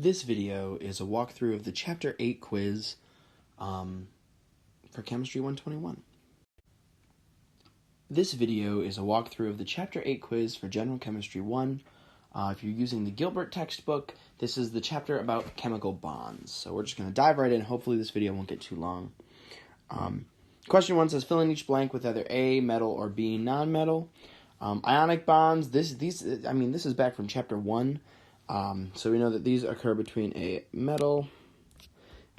This video is a walkthrough of the Chapter 8 quiz for Chemistry 121. This video is a walkthrough of the Chapter 8 quiz for General Chemistry 1. If you're using the Gilbert textbook, this is the chapter about chemical bonds. So we're just going to dive right in. Hopefully this video won't get too long. Question 1 says, fill in each blank with either A, metal, or B, non-metal. Ionic bonds, this is back from Chapter 1. So we know that these occur between a metal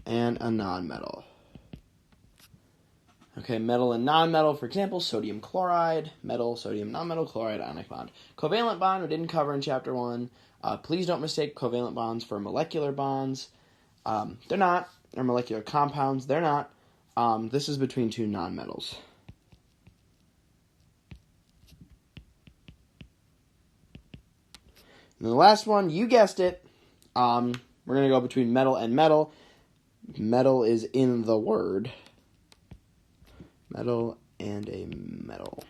and a non-metal. Okay, metal and non-metal, for example, sodium chloride, metal, sodium, non-metal, chloride, ionic bond. Covalent bond we didn't cover in Chapter 1. Please don't mistake covalent bonds for molecular bonds. They're not. Or molecular compounds. They're not. This is between two non-metals. And the last one, you guessed it, we're going to go between metal and metal. Metal is in the word. Metal and a metal.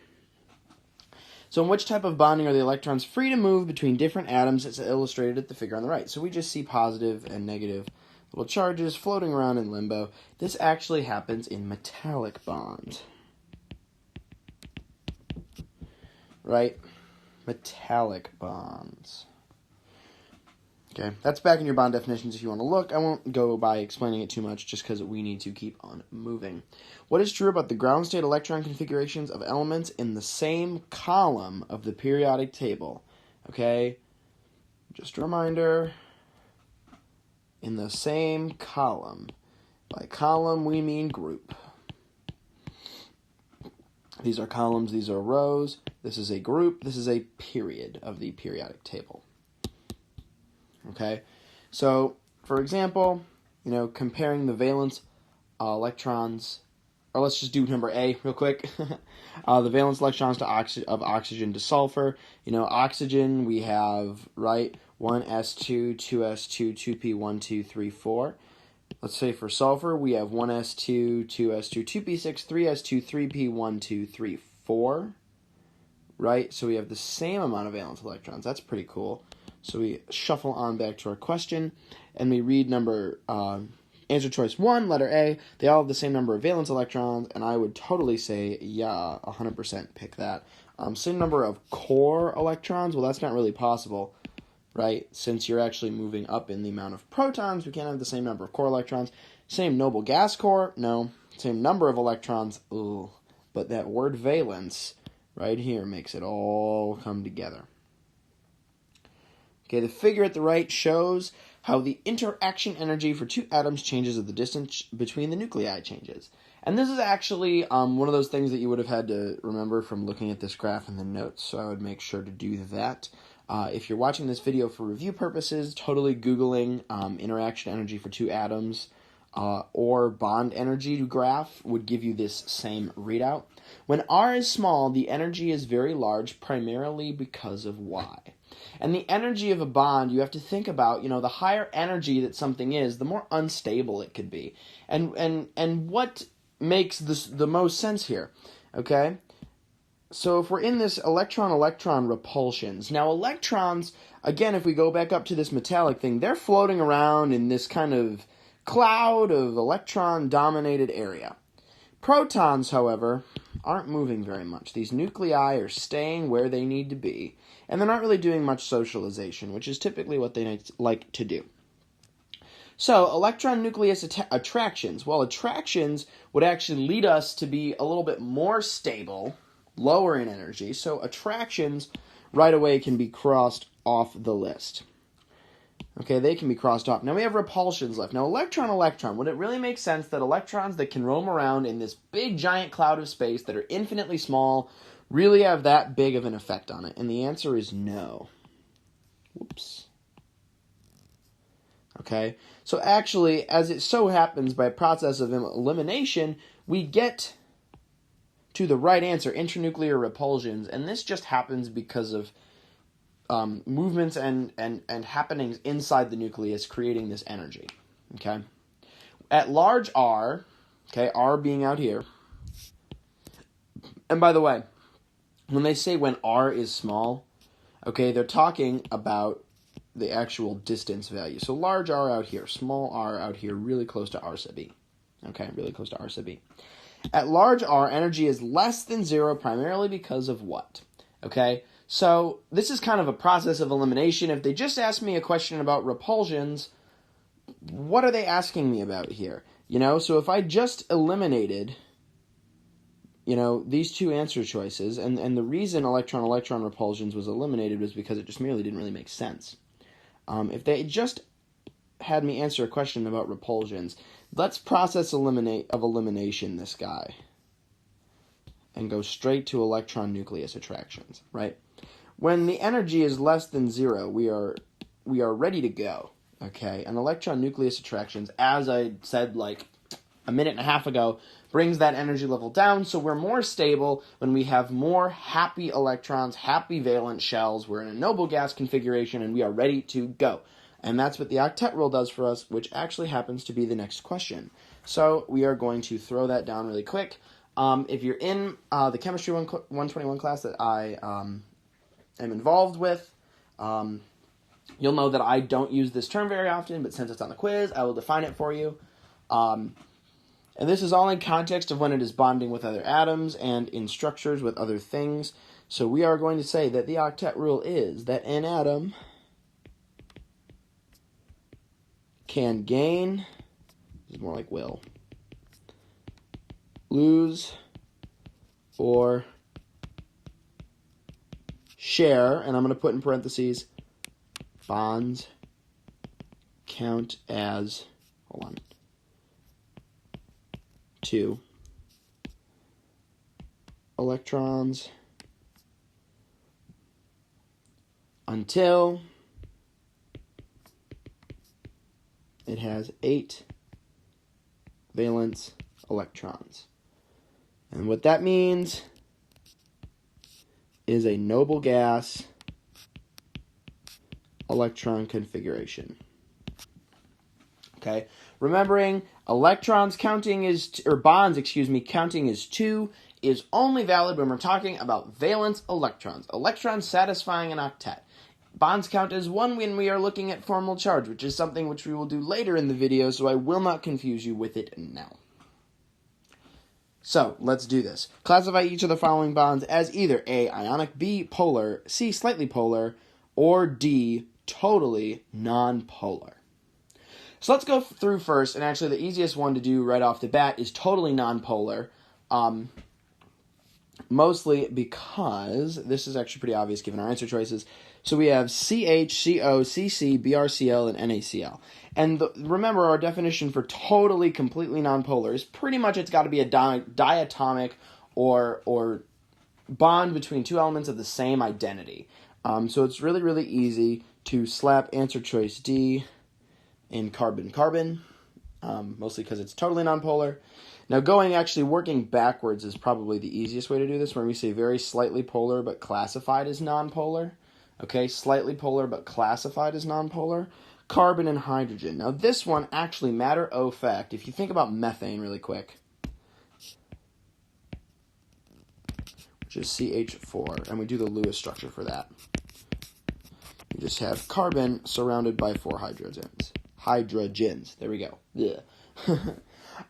So in which type of bonding are the electrons free to move between different atoms? It's illustrated at the figure on the right. So we just see positive and negative little charges floating around in limbo. This actually happens in metallic bonds. Right? Metallic bonds. Okay, that's back in your bond definitions if you want to look. I won't go by explaining it too much just because we need to keep on moving. What is true about the ground state electron configurations of elements in the same column of the periodic table? Okay, just a reminder, in the same column. By column, we mean group. These are columns, these are rows. This is a group, this is a period of the periodic table. Okay, so for example, comparing the valence electrons, or let's just do number A real quick. The valence electrons of oxygen to sulfur. Oxygen we have, right, 1s2, 2s2, 2p1, 2, 3, 4. Let's say for sulfur we have 1s2, 2s2, 2p6, 3s2, 3p1, 2, 3, 4. Right, so we have the same amount of valence electrons. That's pretty cool. So we shuffle on back to our question, and we read answer choice 1, letter A. They all have the same number of valence electrons, and I would totally say, yeah, 100% pick that. Same number of core electrons? Well, that's not really possible, right? Since you're actually moving up in the amount of protons, we can't have the same number of core electrons. Same noble gas core? No. Same number of electrons? Ooh. But that word valence right here makes it all come together. Okay, the figure at the right shows how the interaction energy for two atoms changes as the distance between the nuclei changes. And this is actually one of those things that you would have had to remember from looking at this graph in the notes, so I would make sure to do that. If you're watching this video for review purposes, totally Googling interaction energy for two atoms or bond energy graph would give you this same readout. When R is small, the energy is very large, primarily because of Y. And the energy of a bond, you have to think about, the higher energy that something is, the more unstable it could be. And what makes this the most sense here, okay? So if we're in this electron-electron repulsions, now electrons, again, if we go back up to this metallic thing, they're floating around in this kind of cloud of electron-dominated area. Protons, however, aren't moving very much. These nuclei are staying where they need to be, and they're not really doing much socialization, which is typically what they like to do. So, electron nucleus attractions. Well, attractions would actually lead us to be a little bit more stable, lower in energy, so attractions right away can be crossed off the list. Okay, they can be crossed off. Now we have repulsions left. Now electron-electron, would it really make sense that electrons that can roam around in this big giant cloud of space that are infinitely small really have that big of an effect on it? And the answer is no. Whoops. Okay, so actually, as it so happens by a process of elimination, we get to the right answer, intranuclear repulsions, and this just happens because of movements and happenings inside the nucleus creating this energy, okay? At large R, okay, R being out here, and by the way, when they say when R is small, okay, they're talking about the actual distance value. So large r out here, small r out here, really close to r sub e. Okay, really close to r sub e. At large r, energy is less than 0 primarily because of what? Okay, so this is kind of a process of elimination. If they just ask me a question about repulsions, what are they asking me about here? So if I just eliminated, these two answer choices, and the reason electron-electron repulsions was eliminated was because it just merely didn't really make sense. If they just had me answer a question about repulsions, let's process elimination this guy and go straight to electron nucleus attractions, right? When the energy is less than 0, we are ready to go, okay? And electron nucleus attractions, as I said like a minute and a half ago, brings that energy level down, so we're more stable when we have more happy electrons, happy valence shells. We're in a noble gas configuration, and we are ready to go. And that's what the Octet Rule does for us, which actually happens to be the next question. So we are going to throw that down really quick. If you're in the Chemistry 121 class that I am involved with, you'll know that I don't use this term very often, but since it's on the quiz, I will define it for you. And this is all in context of when it is bonding with other atoms and in structures with other things. So we are going to say that the Octet Rule is that an atom can gain, this is more like will, lose, or share, and I'm going to put in parentheses, bonds count as, hold on, 2 electrons until it has 8 valence electrons. And what that means is a noble gas electron configuration. Okay, remembering electrons counting is, or bonds, counting is 2 is only valid when we're talking about valence electrons. Electrons satisfying an octet. Bonds count as 1 when we are looking at formal charge, which is something which we will do later in the video, so I will not confuse you with it now. So, let's do this. Classify each of the following bonds as either A, ionic, B, polar, C, slightly polar, or D, totally nonpolar. So let's go through first, and actually the easiest one to do right off the bat is totally nonpolar, mostly because this is actually pretty obvious given our answer choices. So we have CH, CO, CC, BRCl, and NaCl. And remember, our definition for totally, completely nonpolar is pretty much it's got to be a diatomic or bond between two elements of the same identity. So it's really, really easy to slap answer choice D in carbon-carbon, mostly because it's totally nonpolar. Now working backwards is probably the easiest way to do this, where we say very slightly polar but classified as nonpolar. Okay, slightly polar but classified as nonpolar. Carbon and hydrogen. Now this one, actually, matter of fact, if you think about methane really quick, which is CH4, and we do the Lewis structure for that. You just have carbon surrounded by 4 hydrogens. There we go. Yeah.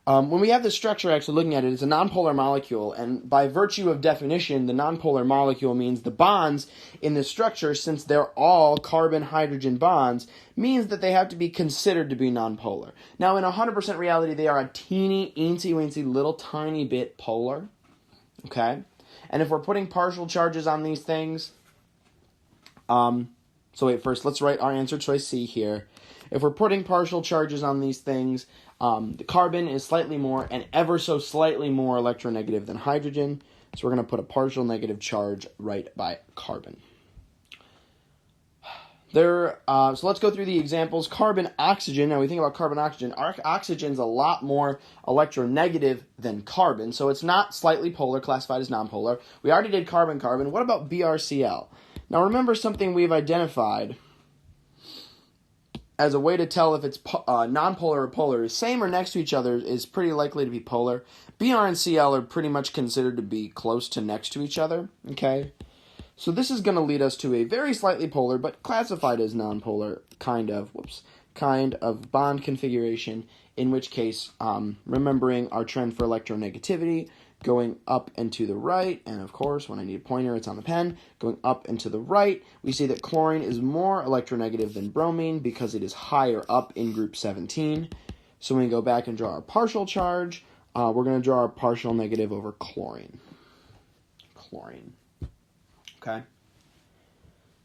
When we have this structure, actually looking at it, it's a nonpolar molecule, and by virtue of definition, the nonpolar molecule means the bonds in this structure, since they're all carbon-hydrogen bonds, means that they have to be considered to be nonpolar. Now, in 100% reality, they are a teeny, eensy-weensy, little tiny bit polar, okay? And if we're putting partial charges on these things, first, let's write our answer choice C here. If we're putting partial charges on these things, the carbon is slightly more and ever so slightly more electronegative than hydrogen. So we're going to put a partial negative charge right by carbon. So let's go through the examples. Carbon-oxygen. Now we think about carbon-oxygen. Oxygen's a lot more electronegative than carbon. So it's not slightly polar, classified as nonpolar. We already did carbon-carbon. What about BRCl? Now remember something we've identified as a way to tell if it's nonpolar or polar. Same or next to each other is pretty likely to be polar. Br and Cl are pretty much considered to be close to next to each other, okay? So this is going to lead us to a very slightly polar, but classified as nonpolar kind of bond configuration, in which case, remembering our trend for electronegativity, going up and to the right, and of course, when I need a pointer, it's on the pen, going up and to the right, we see that chlorine is more electronegative than bromine because it is higher up in group 17. So when we go back and draw our partial charge, we're going to draw our partial negative over chlorine. Okay?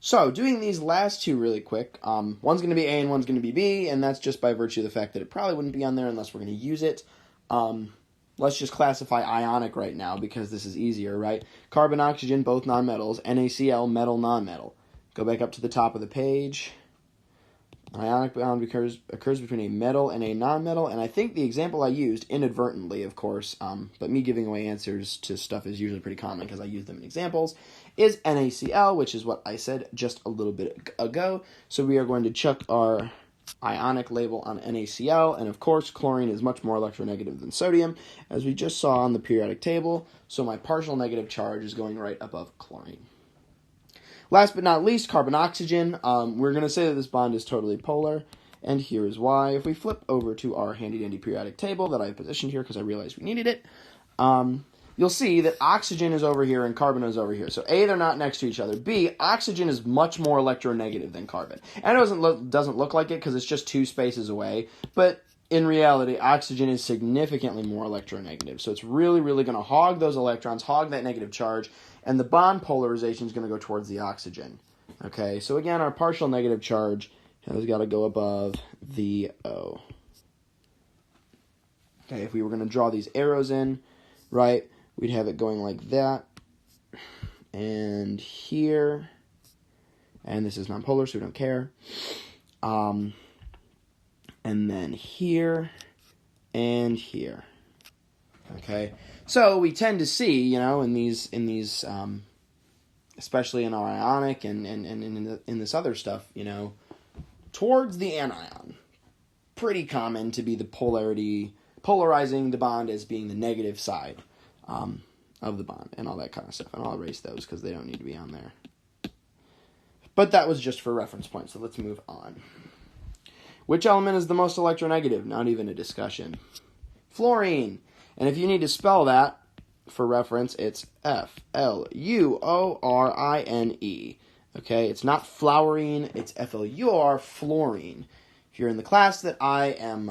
So, doing these last two really quick, one's going to be A and one's going to be B, and that's just by virtue of the fact that it probably wouldn't be on there unless we're going to use it. Let's just classify ionic right now because this is easier, right? Carbon, oxygen, both nonmetals. NaCl, metal, nonmetal. Go back up to the top of the page. Ionic bond occurs between a metal and a nonmetal, and I think the example I used, inadvertently, of course, but me giving away answers to stuff is usually pretty common because I use them in examples, is NaCl, which is what I said just a little bit ago. So we are going to chuck our ionic label on NaCl, and of course, chlorine is much more electronegative than sodium, as we just saw on the periodic table, so my partial negative charge is going right above chlorine. Last but not least, carbon-oxygen. We're going to say that this bond is totally polar, and here is why. If we flip over to our handy-dandy periodic table that I have positioned here because I realized we needed it, you'll see that oxygen is over here and carbon is over here. So A, they're not next to each other. B, oxygen is much more electronegative than carbon. And it doesn't look like it because it's just two spaces away, but in reality, oxygen is significantly more electronegative. So it's really, really going to hog those electrons, hog that negative charge, and the bond polarization is going to go towards the oxygen. Okay, so again, our partial negative charge has got to go above the O. Okay, if we were going to draw these arrows in, right, we'd have it going like that, and here, and this is nonpolar, so we don't care, and then here, and here. Okay, so we tend to see, in these, especially in our ionic and in this other stuff, towards the anion, pretty common to be the polarizing the bond as being the negative side of the bond and all that kind of stuff. And I'll erase those because they don't need to be on there. But that was just for reference points, so let's move on. Which element is the most electronegative? Not even a discussion. Fluorine. And if you need to spell that for reference, it's F-L-U-O-R-I-N-E. Okay, it's not fluorine, it's F-L-U-R, fluorine. If you're in the class that I am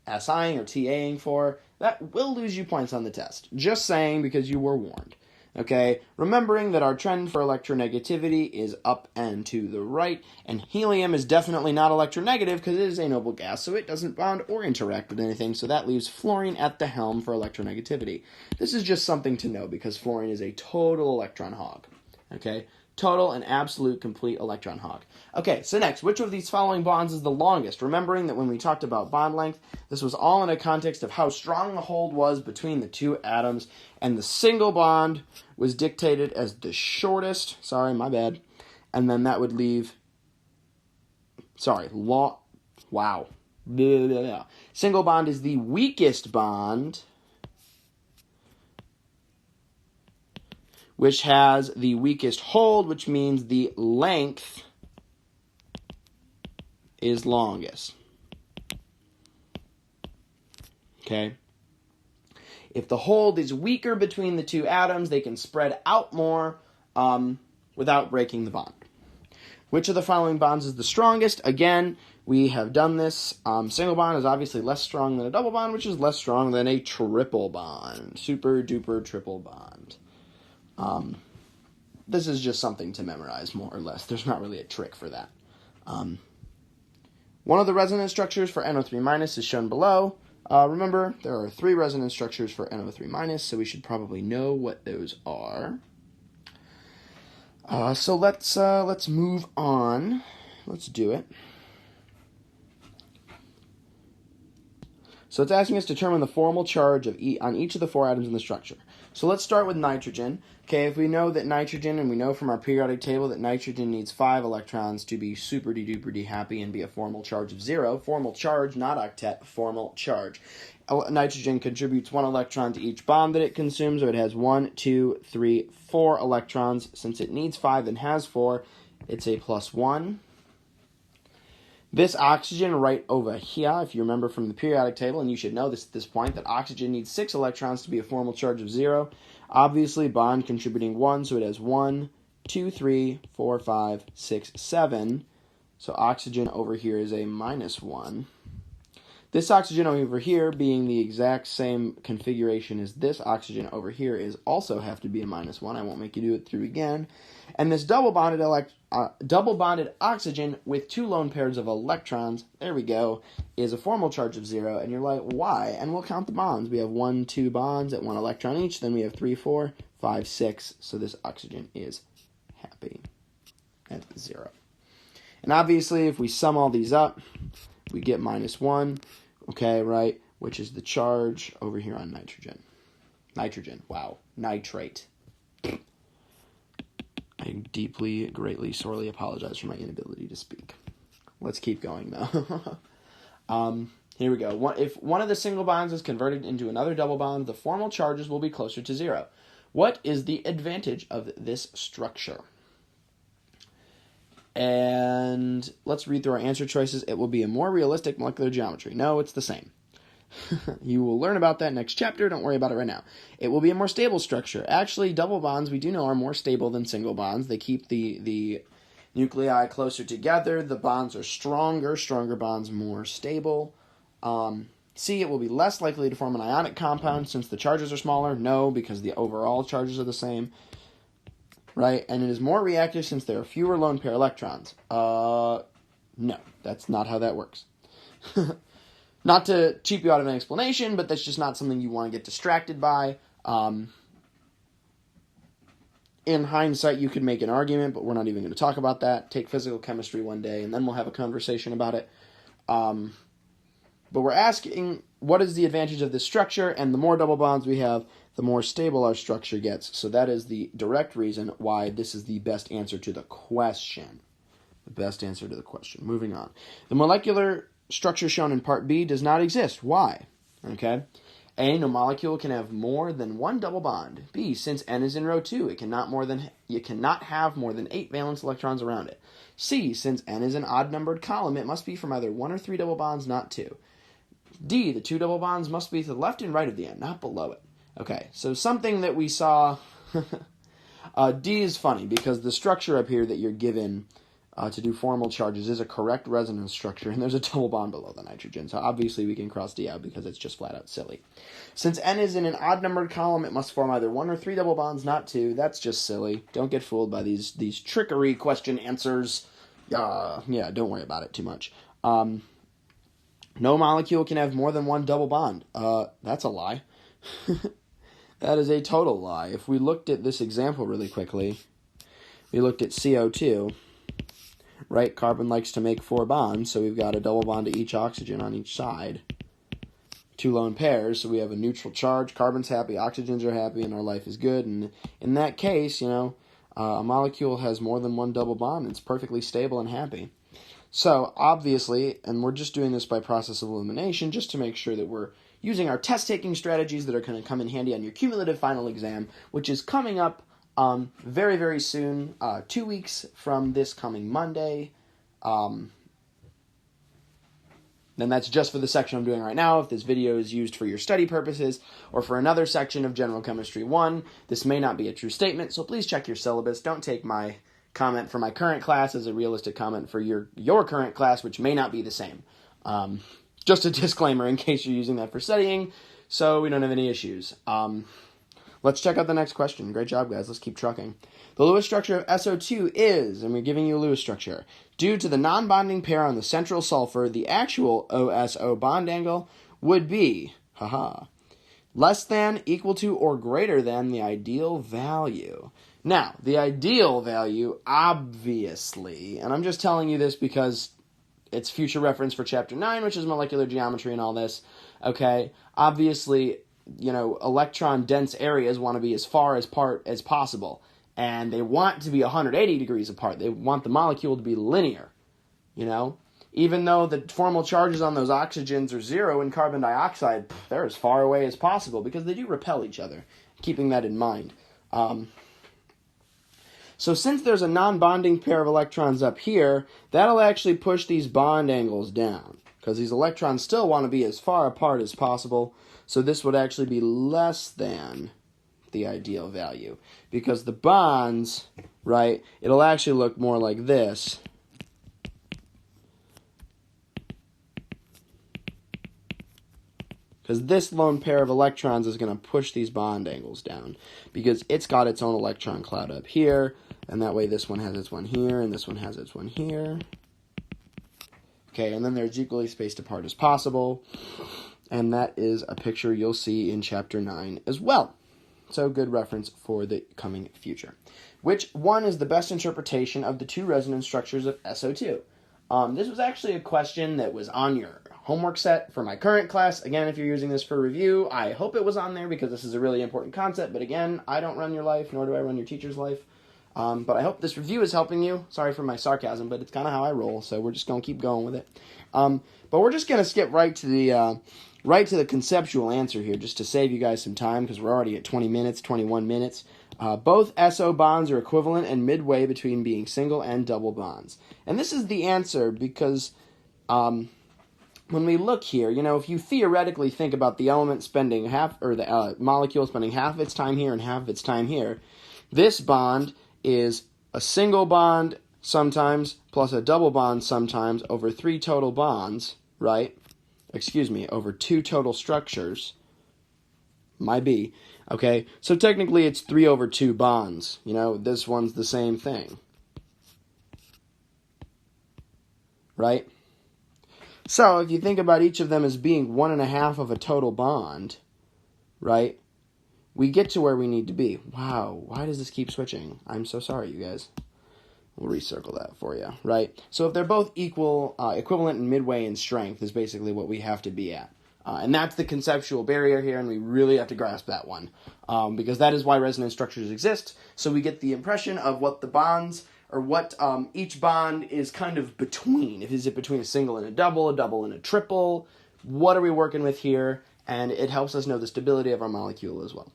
SIing or TAing for, that will lose you points on the test. Just saying because you were warned. Okay, remembering that our trend for electronegativity is up and to the right, and helium is definitely not electronegative because it is a noble gas, so it doesn't bond or interact with anything, so that leaves fluorine at the helm for electronegativity. This is just something to know because fluorine is a total electron hog. Okay, total and absolute complete electron hog. Okay, so next, which of these following bonds is the longest? Remembering that when we talked about bond length, this was all in a context of how strong the hold was between the two atoms, and the single bond was dictated as the shortest. Sorry, my bad. And then that would leave, wow. Single bond is the weakest bond, which has the weakest hold, which means the length is longest. Okay? If the hold is weaker between the two atoms, they can spread out more without breaking the bond. Which of the following bonds is the strongest? Again, we have done this. Single bond is obviously less strong than a double bond, which is less strong than a triple bond. Super duper triple bond. This is just something to memorize, more or less. There's not really a trick for that. One of the resonance structures for NO3- is shown below. Remember, there are 3 resonance structures for NO3-, so we should probably know what those are. So let's move on. Let's do it. So it's asking us to determine the formal charge on each of the 4 atoms in the structure. So let's start with nitrogen. Okay, if we know that nitrogen, and we know from our periodic table that nitrogen needs 5 electrons to be super-de-duper-de happy and be a formal charge of 0. Formal charge, not octet, formal charge. Nitrogen contributes 1 electron to each bond that it consumes, so it has 1, 2, 3, 4 electrons. Since it needs 5 and has 4, it's a +1. This oxygen right over here, if you remember from the periodic table, and you should know this at this point, that oxygen needs 6 electrons to be a formal charge of 0. Obviously, bond contributing 1, so it has 1, 2, 3, 4, 5, 6, 7. So oxygen over here is a -1. This oxygen over here, being the exact same configuration as this oxygen over here, is also have to be a -1. I won't make you do it through again. And this double bonded oxygen with 2 lone pairs of electrons, there we go, is a formal charge of 0. And you're like, why? And we'll count the bonds. We have 1, 2 bonds at 1 electron each. Then we have 3, 4, 5, 6. So this oxygen is happy at 0. And obviously, if we sum all these up, we get -1, okay, right, which is the charge over here on nitrogen. Nitrogen, wow, nitrate. I deeply, greatly, sorely apologize for my inability to speak. Let's keep going, though. Here we go. If one of the single bonds is converted into another double bond, the formal charges will be closer to 0. What is the advantage of this structure? And let's read through our answer choices. It will be a more realistic molecular geometry. No, it's the same. You will learn about that next chapter. Don't worry about it right now. It will be a more stable structure. Actually, double bonds, we do know, are more stable than single bonds. They keep the nuclei closer together. The bonds are stronger. Stronger bonds more stable. C, it will be less likely to form an ionic compound since the charges are smaller. No, because the overall charges are the same. Right? And it is more reactive since there are fewer lone pair electrons. No, that's not how that works. Not to cheap you out of an explanation, but that's just not something you want to get distracted by. In hindsight, you could make an argument, but we're not even going to talk about that. Take physical chemistry one day, and then we'll have a conversation about it. But we're asking, what is the advantage of this structure? And the more double bonds we have, the more stable our structure gets. So that is the direct reason why this is the best answer to the question. The best answer to the question. Moving on. The molecular structure shown in part B does not exist. Why? Okay. A, no molecule can have more than 1 double bond. B, since N is in row 2, you cannot have more than 8 valence electrons around it. C, since N is an odd-numbered column, it must be from either 1 or 3 double bonds, not 2. D, the 2 double bonds must be to the left and right of the N, not below it. Okay, so something that we saw... D is funny, because the structure up here that you're given to do formal charges is a correct resonance structure, and there's a double bond below the nitrogen. So obviously we can cross D out because it's just flat out silly. Since N is in an odd-numbered column, it must form either 1 or 3 double bonds, not 2. That's just silly. Don't get fooled by these trickery question answers. Yeah, don't worry about it too much. No molecule can have more than 1 double bond. That's a lie. That is a total lie. If we looked at this example really quickly, we looked at CO2, right? Carbon likes to make 4 bonds, so we've got a double bond to each oxygen on each side. 2 lone pairs, so we have a neutral charge. Carbon's happy, oxygens are happy, and our life is good. And in that case, a molecule has more than 1 double bond. It's perfectly stable and happy. So, obviously, and we're just doing this by process of elimination, just to make sure that we're using our test-taking strategies that are going to come in handy on your cumulative final exam, which is coming up very, very soon, 2 weeks from this coming Monday. Then that's just for the section I'm doing right now. If this video is used for your study purposes or for another section of General Chemistry 1, this may not be a true statement, so please check your syllabus. Don't take my comment for my current class as a realistic comment for your current class, which may not be the same. Just a disclaimer in case you're using that for studying, so we don't have any issues. Let's check out the next question. Great job, guys. Let's keep trucking. The Lewis structure of SO2 is, and we're giving you a Lewis structure, due to the non-bonding pair on the central sulfur, the actual OSO bond angle would be, less than, equal to, or greater than the ideal value. Now, the ideal value, obviously, and I'm just telling you this because it's future reference for Chapter 9, which is molecular geometry and all this. okay? Obviously, electron-dense areas want to be as far apart as possible, and they want to be 180 degrees apart. They want the molecule to be linear, Even though the formal charges on those oxygens are 0 in carbon dioxide, they're as far away as possible because they do repel each other, keeping that in mind. So since there's a non-bonding pair of electrons up here, that'll actually push these bond angles down, because these electrons still want to be as far apart as possible, so this would actually be less than the ideal value, because the bonds, right, it'll actually look more like this. Because this lone pair of electrons is going to push these bond angles down, because it's got its own electron cloud up here, and that way this one has its one here, and this one has its one here. Okay, and then they're as equally spaced apart as possible, and that is a picture you'll see in Chapter 9 as well. So good reference for the coming future. Which one is the best interpretation of the two resonance structures of SO2? This was actually a question that was on your homework set for my current class. Again, if you're using this for review, I hope it was on there because this is a really important concept. But again, I don't run your life, nor do I run your teacher's life. But I hope this review is helping you. Sorry for my sarcasm, but it's kind of how I roll, so we're just going to keep going with it. But we're just going to skip right to the conceptual answer here, just to save you guys some time, because we're already at 21 minutes. Both SO bonds are equivalent and midway between being single and double bonds. And this is the answer because when we look here, if you theoretically think about the element spending the molecule spending half of its time here and half of its time here, this bond is a single bond sometimes plus a double bond sometimes over 3 total bonds, right? Over 2 total structures. Might be. Okay, so technically it's 3 over 2 bonds. This one's the same thing. Right? So if you think about each of them as being 1.5 of a total bond, right? We get to where we need to be. Wow, why does this keep switching? I'm so sorry, you guys. We'll recircle that for you, right? So if they're both equivalent and midway in strength is basically what we have to be at. And that's the conceptual barrier here, and we really have to grasp that one. Because that is why resonance structures exist, so we get the impression of what the bonds, or what each bond is kind of between. Is it between a single and a double and a triple? What are we working with here? And it helps us know the stability of our molecule as well.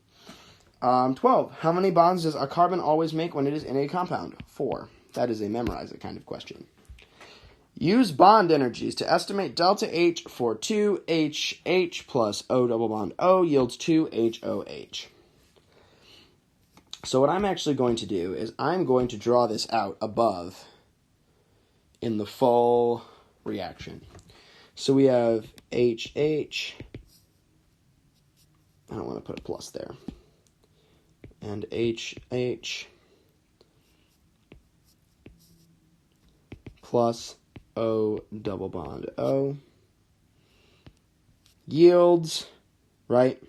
12. How many bonds does a carbon always make when it is in a compound? 4. That is a memorize it kind of question. Use bond energies to estimate delta H for 2HH plus O double bond O yields 2HOH. So what I'm actually going to do is I'm going to draw this out above in the full reaction. So we have HH. I don't want to put a plus there. And HH plus O double bond O yields, right?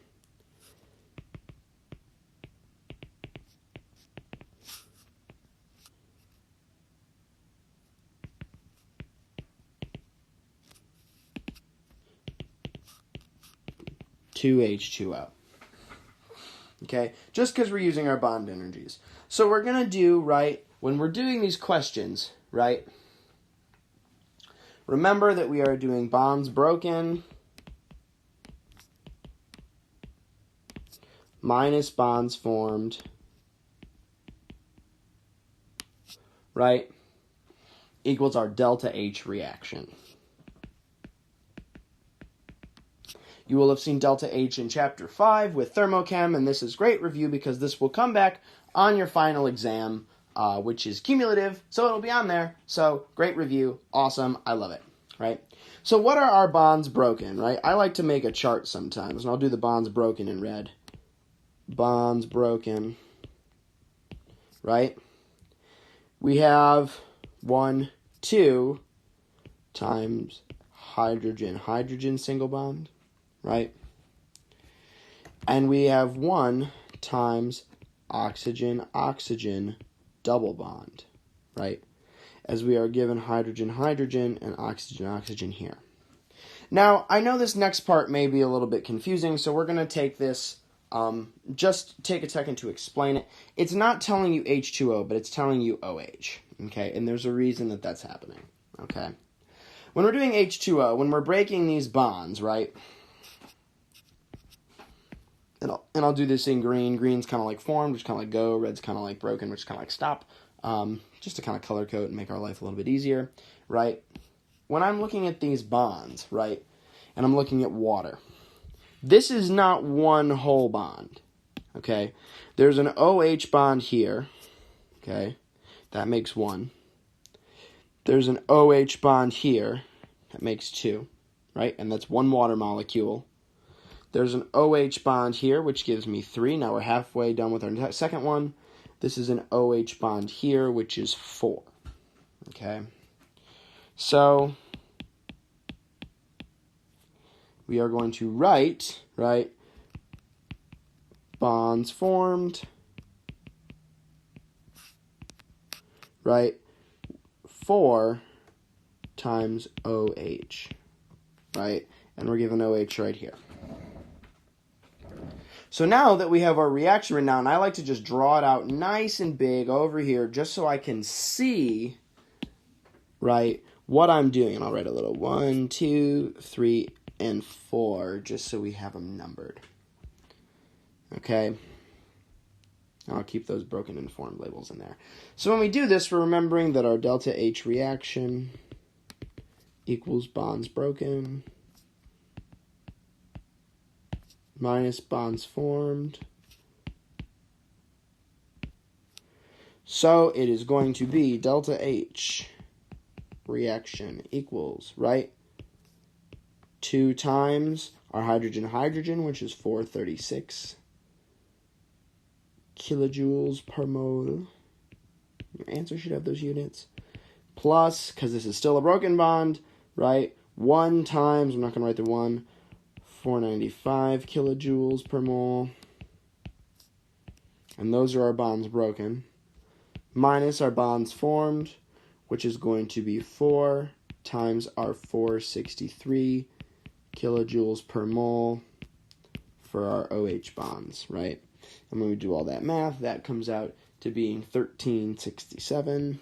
H2O. Okay, just because we're using our bond energies. So we're going to do, right, when we're doing these questions, right, remember that we are doing bonds broken minus bonds formed, right, equals our delta H reaction. You will have seen delta H in Chapter 5 with thermochem, and this is great review because this will come back on your final exam, which is cumulative, so it'll be on there. So, great review, awesome, I love it, right? So what are our bonds broken, right? I like to make a chart sometimes, and I'll do the bonds broken in red. Bonds broken, right? We have 1, 2 times hydrogen single bond, right? And we have 1 times oxygen double bond, right? As we are given hydrogen and oxygen here. Now, I know this next part may be a little bit confusing, so we're going to take this, just take a second to explain it. It's not telling you H2O, but it's telling you OH, okay? And there's a reason that that's happening, okay? When we're doing H2O, when we're breaking these bonds, right? And I'll do this in green. Green's kind of like formed, which is kind of like go. Red's kind of like broken, which is kind of like stop. Just to kind of color code and make our life a little bit easier, right? When I'm looking at these bonds, right, and I'm looking at water, this is not one whole bond, okay? There's an OH bond here, okay? That makes one. There's an OH bond here. That makes two, right? And that's one water molecule. There's an OH bond here, which gives me three. Now we're halfway done with our second one. This is an OH bond here, which is four, okay? So we are going to write, right, bonds formed, right, 4 times OH, right? And we're given OH right here. So now that we have our reaction written down, I like to just draw it out nice and big over here just so I can see, right, what I'm doing. And I'll write a little 1, 2, 3, and 4 just so we have them numbered. Okay? I'll keep those broken and formed labels in there. So when we do this, we're remembering that our delta H reaction equals bonds broken minus bonds formed. So it is going to be delta H reaction equals, right, 2 times our hydrogen, which is 436 kilojoules per mole. Your answer should have those units. Plus, because this is still a broken bond, right, 1 times, I'm not going to write the 1, 495 kilojoules per mole. And those are our bonds broken. Minus our bonds formed, which is going to be 4 times our 463 kilojoules per mole for our OH bonds, right? And when we do all that math, that comes out to being 1367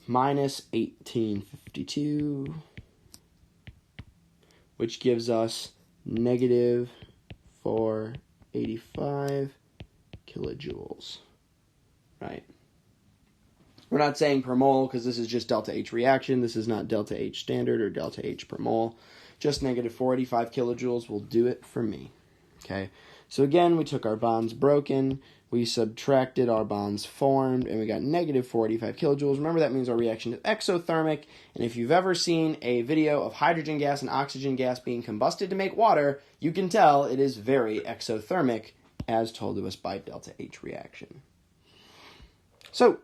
minus 1852, which gives us negative 485 kilojoules, right? We're not saying per mole because this is just delta H reaction. This is not delta H standard or delta H per mole. Just negative 485 kilojoules will do it for me, okay? So again, we took our bonds broken, we subtracted our bonds formed, and we got negative 485 kilojoules. Remember, that means our reaction is exothermic, and if you've ever seen a video of hydrogen gas and oxygen gas being combusted to make water, you can tell it is very exothermic, as told to us by delta H reaction. So,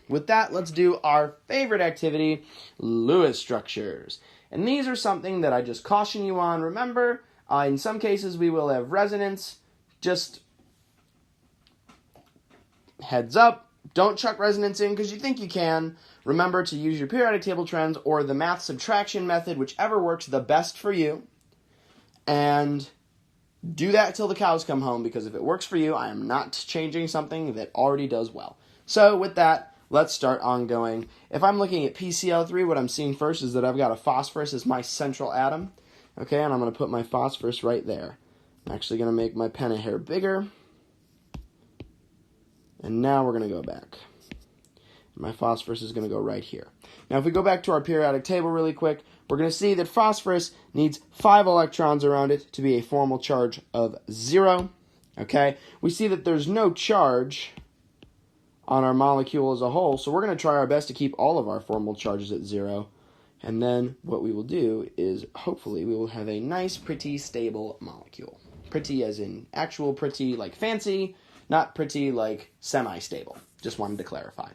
with that, let's do our favorite activity, Lewis structures. And these are something that I just caution you on. Remember, in some cases we will have resonance. Just heads up, don't chuck resonance in because you think you can. Remember to use your periodic table trends or the math subtraction method, whichever works the best for you. And do that till the cows come home, because if it works for you, I am not changing something that already does well. So with that, let's start ongoing. If I'm looking at PCl3, what I'm seeing first is that I've got a phosphorus as my central atom. Okay, and I'm going to put my phosphorus right there. I'm actually going to make my pen a hair bigger. And now we're going to go back. My phosphorus is going to go right here. Now if we go back to our periodic table really quick, we're going to see that phosphorus needs 5 electrons around it to be a formal charge of 0. Okay, we see that there's no charge on our molecule as a whole, so we're going to try our best to keep all of our formal charges at 0. And then what we will do is, hopefully, we will have a nice, pretty, stable molecule. Pretty as in actual pretty, like fancy, not pretty like semi-stable. Just wanted to clarify.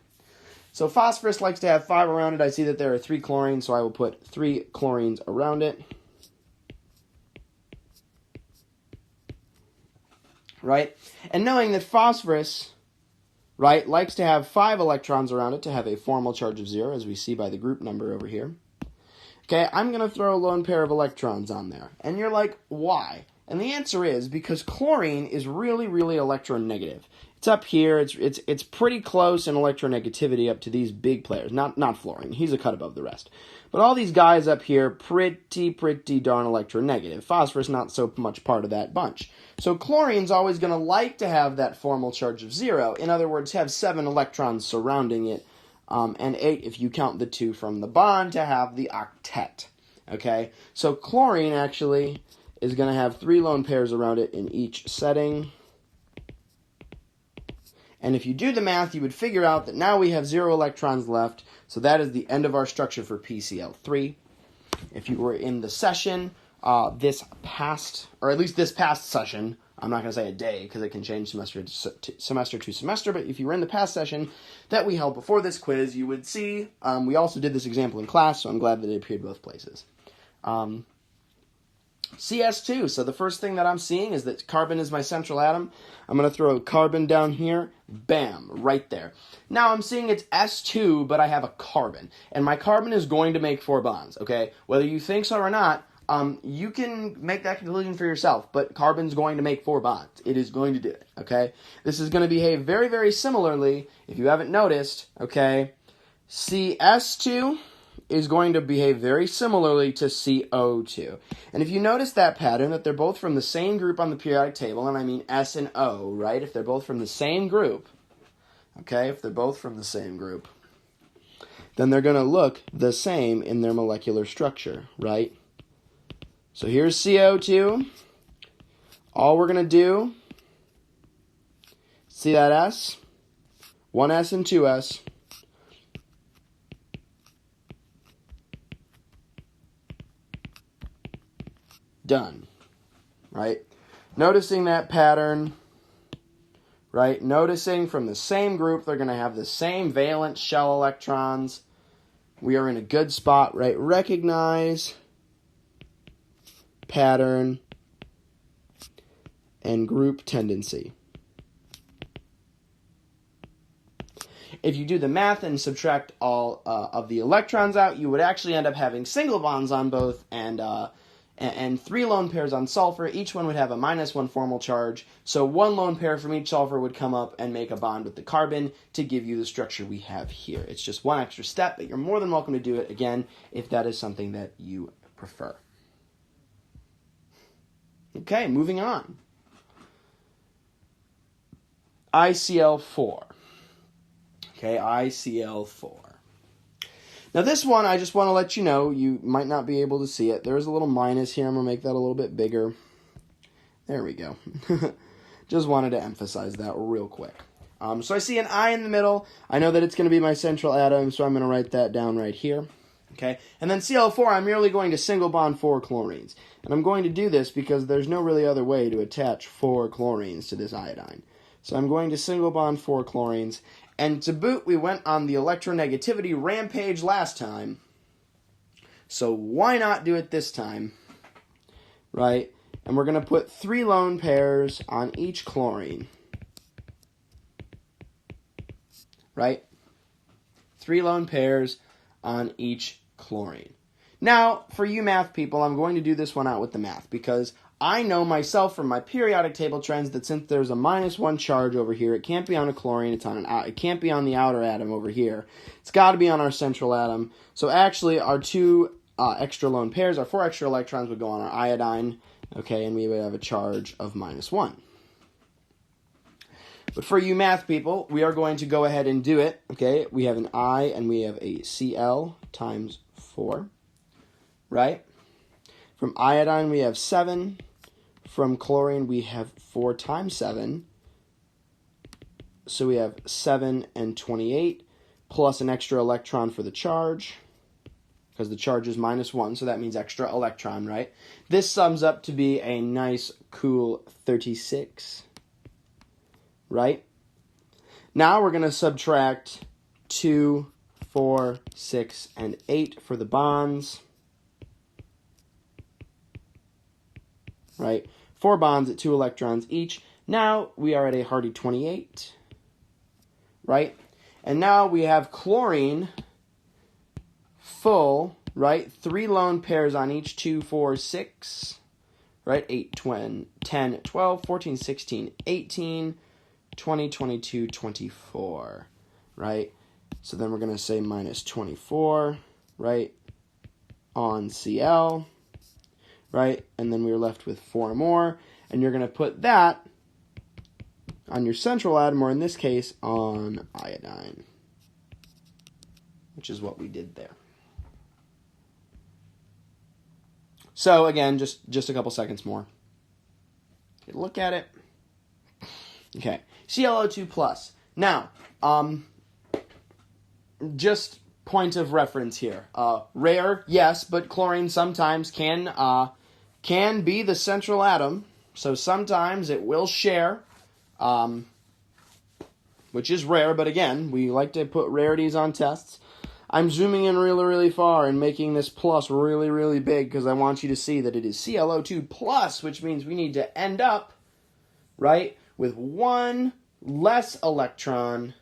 So phosphorus likes to have 5 around it. I see that there are 3 chlorines, so I will put 3 chlorines around it. Right? And knowing that phosphorus, right, likes to have 5 electrons around it to have a formal charge of 0, as we see by the group number over here. Okay, I'm going to throw a lone pair of electrons on there. And you're like, why? And the answer is because chlorine is really, really electronegative. It's up here. It's pretty close in electronegativity up to these big players. Not fluorine. He's a cut above the rest. But all these guys up here, pretty darn electronegative. Phosphorus, not so much part of that bunch. So chlorine's always going to like to have that formal charge of 0. In other words, have 7 electrons surrounding it, and 8 if you count the 2 from the bond to have the octet. Okay? So chlorine actually is going to have 3 lone pairs around it in each setting. And if you do the math, you would figure out that now we have 0 electrons left, so that is the end of our structure for PCl3. If you were in the session, this past session, I'm not going to say a day because it can change semester to semester, but if you were in the past session that we held before this quiz, you would see, we also did this example in class, so I'm glad that it appeared both places. CS2, so the first thing that I'm seeing is that carbon is my central atom. I'm going to throw a carbon down here, bam, right there. Now I'm seeing it's S2, but I have a carbon, and my carbon is going to make 4 bonds, okay? Whether you think so or not, you can make that conclusion for yourself, but carbon's going to make 4 bonds. It is going to do it, okay? This is going to behave very, very similarly, if you haven't noticed, okay? CS2 is going to behave very similarly to CO2. And if you notice that pattern, that they're both from the same group on the periodic table, and I mean S and O, right? If they're both from the same group, okay, if they're both from the same group, then they're going to look the same in their molecular structure, right? So here's CO2. All we're going to do, see that S? 1S and 2S. Done, right? Noticing that pattern, right? Noticing from the same group, they're going to have the same valence shell electrons. We are in a good spot, right? Recognize pattern and group tendency. If you do the math and subtract all of the electrons out, you would actually end up having single bonds on both and 3 lone pairs on sulfur. Each one would have a -1 formal charge. So 1 lone pair from each sulfur would come up and make a bond with the carbon to give you the structure we have here. It's just one extra step, but you're more than welcome to do it again if that is something that you prefer. Okay, moving on. ICl4. Okay, ICl4. Now this one, I just want to let you know, you might not be able to see it. There's a little minus here. I'm going to make that a little bit bigger. There we go. Just wanted to emphasize that real quick. So I see an I in the middle. I know that it's going to be my central atom, so I'm going to write that down right here. Okay, and then Cl4, I'm merely going to single bond 4 chlorines. And I'm going to do this because there's no really other way to attach 4 chlorines to this iodine. So I'm going to single bond 4 chlorines. And to boot, we went on the electronegativity rampage last time. So why not do it this time? Right? And we're going to put 3 lone pairs on each chlorine. Right? 3 lone pairs on each chlorine. Now, for you math people, I'm going to do this one out with the math because I know myself from my periodic table trends that since there's a -1 charge over here, it can't be on a chlorine, it can't be on the outer atom over here. It's got to be on our central atom. So actually, our 2 extra lone pairs, our 4 extra electrons would go on our iodine, okay, and we would have a charge of -1. But for you math people, we are going to go ahead and do it, okay? We have an I and we have a Cl times 4, right? From iodine, we have 7. From chlorine, we have 4 times 7. So we have 7 and 28, plus an extra electron for the charge, because the charge is -1, so that means extra electron, right? This sums up to be a nice, cool 36, right? Now we're going to subtract 2, 4, 6, and 8 for the bonds. Right? 4 bonds at 2 electrons each. Now we are at a hearty 28. Right? And now we have chlorine full right? 3 lone pairs on each, 2, 4, 6, right? 8, 10, 12, 14, 16, 18, 20, 22, 24, right? So then we're going to say minus 24, right, on Cl, right? And then we're left with 4 more, and you're going to put that on your central atom, or in this case, on iodine, which is what we did there. So again, just a couple seconds more. Look at it. Okay, ClO2 plus. Now, just point of reference here. Rare, yes, but chlorine sometimes can be the central atom. So sometimes it will share, which is rare. But again, we like to put rarities on tests. I'm zooming in really, really far and making this plus really, really big because I want you to see that it is ClO2 plus, which means we need to end up, right, with 1 less electron,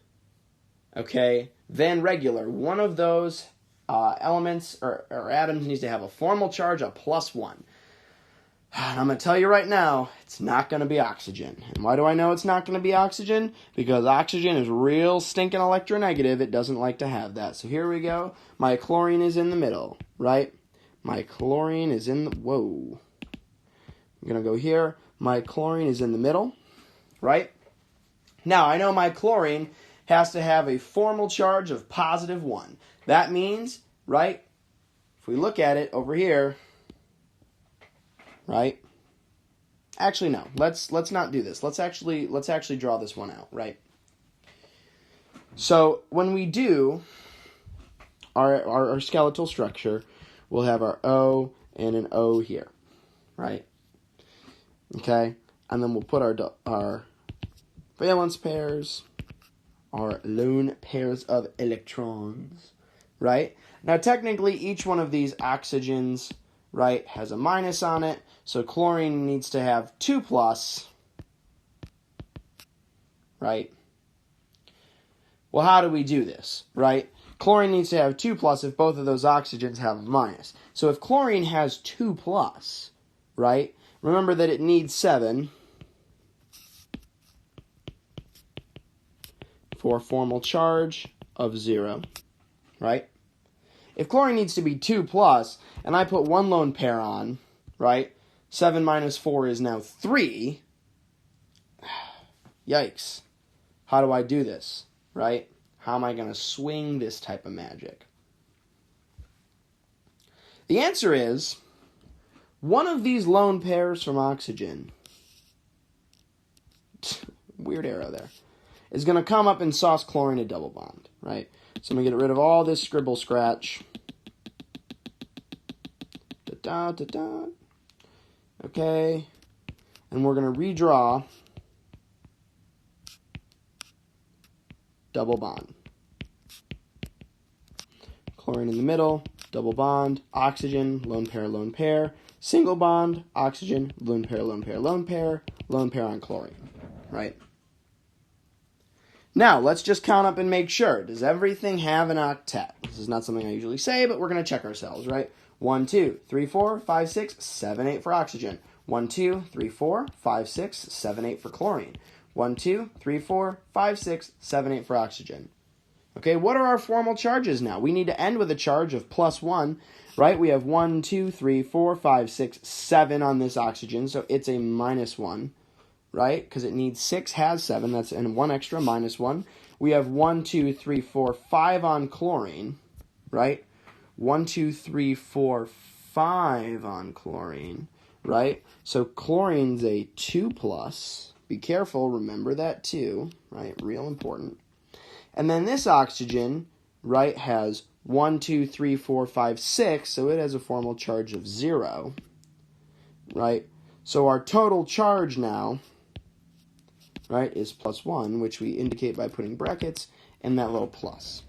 okay, than regular. One of those elements or atoms needs to have a formal charge of +1. And I'm going to tell you right now, it's not going to be oxygen. And why do I know it's not going to be oxygen? Because oxygen is real stinking electronegative. It doesn't like to have that. So here we go. My chlorine is in the middle, right? My chlorine is in the... Whoa. I'm going to go here. My chlorine is in the middle, right? Now, I know my chlorine has to have a formal charge of +1. That means, right, if we look at it over here, right? Actually, no. Let's not do this. Let's actually draw this one out, right? So when we do our skeletal structure, we'll have our O and an O here, right? Okay, and then we'll put our valence pairs, our lone pairs of electrons, right? Now, technically, each one of these oxygens, right, has a minus on it, so chlorine needs to have 2+, right? Well, how do we do this, right? Chlorine needs to have 2+ if both of those oxygens have a minus. So if chlorine has 2+, right, remember that it needs 7 for a formal charge of 0, right? If chlorine needs to be 2+, and I put 1 lone pair on, right, 7 minus 4 is now 3. Yikes. How do I do this, right? How am I going to swing this type of magic? The answer is, one of these lone pairs from oxygen, weird arrow there, is going to come up and sauce chlorine a double bond, right? So I'm going to get rid of all this scribble scratch. Da-da-da-da. Okay. And we're going to redraw double bond. Chlorine in the middle, double bond, oxygen, lone pair, single bond, oxygen, lone pair, lone pair on chlorine, right? Now, let's just count up and make sure. Does everything have an octet? This is not something I usually say, but we're going to check ourselves, right? 1, 2, 3, 4, 5, 6, 7, 8 for oxygen. 1, 2, 3, 4, 5, 6, 7, 8 for chlorine. 1, 2, 3, 4, 5, 6, 7, 8 for oxygen. Okay, what are our formal charges now? We need to end with a charge of +1, right? We have 1, 2, 3, 4, 5, 6, 7 on this oxygen, so it's a -1. Right? Because it needs 6, has 7. That's and 1 extra, -1. We have 1, 2, 3, 4, 5 on chlorine. Right? 1, 2, 3, 4, 5 on chlorine. Right? So chlorine's a 2+. Be careful. Remember that too. Right? Real important. And then this oxygen, right, has 1, 2, 3, 4, 5, 6. So it has a formal charge of 0. Right? So our total charge now, right, is +1, which we indicate by putting brackets and that little plus.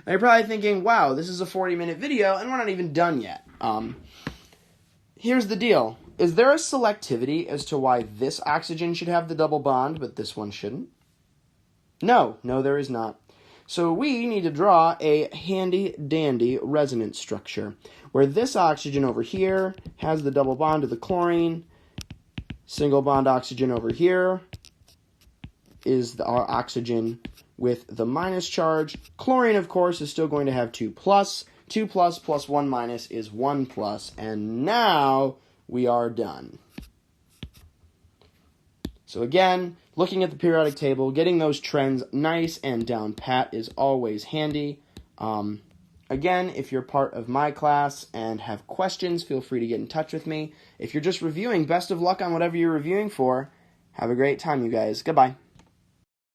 Now you're probably thinking, wow, this is a 40-minute video and we're not even done yet. Here's the deal. Is there a selectivity as to why this oxygen should have the double bond, but this one shouldn't? No, there is not. So we need to draw a handy-dandy resonance structure, where this oxygen over here has the double bond to the chlorine, single bond oxygen over here is our oxygen with the minus charge. Chlorine, of course, is still going to have 2 plus. 2 plus plus 1 minus is 1 plus, and now we are done. So again, looking at the periodic table, getting those trends nice and down pat is always handy. Again, if you're part of my class and have questions, feel free to get in touch with me. If you're just reviewing, best of luck on whatever you're reviewing for. Have a great time, you guys. Goodbye.